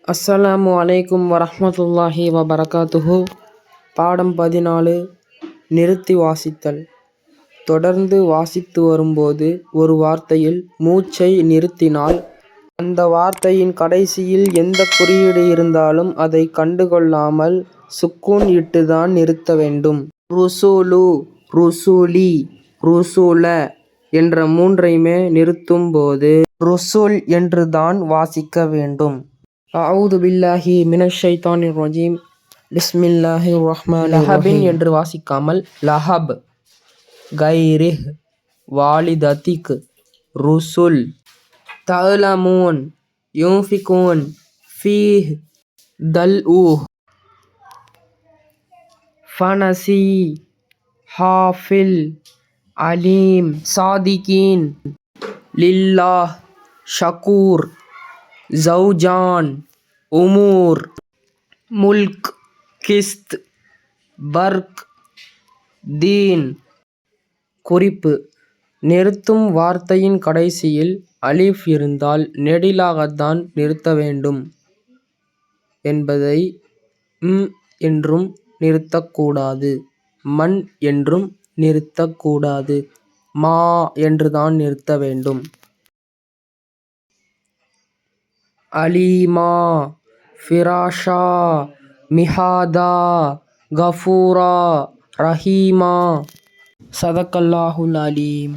அஸ்ஸலாமு அலைக்கும் வரஹ்மத்துல்லாஹி வபரகாத்துஹு. பாடம் 14. நிறுத்தி வாசித்தல். தொடர்ந்து வாசித்து வரும்போது ஒரு வார்த்தையில் மூச்சை நிறுத்தினால் அந்த வார்த்தையின் கடைசியில் எந்த குறியீடு இருந்தாலும் அதை கண்டுகொள்ளாமல் சுக்கூன் இட்டுதான் நிறுத்த வேண்டும். ருசூலு, ருசூலி, ருசூல என்ற மூன்றையுமே நிறுத்தும் போது ருசூல் என்றுதான் வாசிக்க வேண்டும். அஊது பில்லாஹி மினஷ் ஷைத்தானிர் ரஜீம். பிஸ்மில்லாஹிர் ரஹ்மானிர் ரஹீம். லஹபின் என்று வாசிக்காமல் லஹப். கைரிஹ் வாலிததிக் ருசுல். தஅலமூன் யுன்ஃபிகூன் ஃபீஹ் தல்ஊஹ் ஃபனசி ஹாஃபில் அலீம் சாதிகீன் லில்லாஹ் ஷகூர் ஜௌஜான் உமூர் முல்க் கிஸ்த் பர்க் தீன். குறிப்பு: நிறுத்தும் வார்த்தையின் கடைசியில் அலிஃப் இருந்தால் நெடிலாகத்தான் நிறுத்த வேண்டும் என்பதை என்றும் நிறுத்தக்கூடாது, மன் என்றும் நிறுத்தக்கூடாது, மா என்றுதான் நிறுத்த வேண்டும். அலீமா, ஃபிராஷா, மிஹாதா, கஃபூரா, ரஹீமா. ஸதகல்லாஹுல் அலீம்.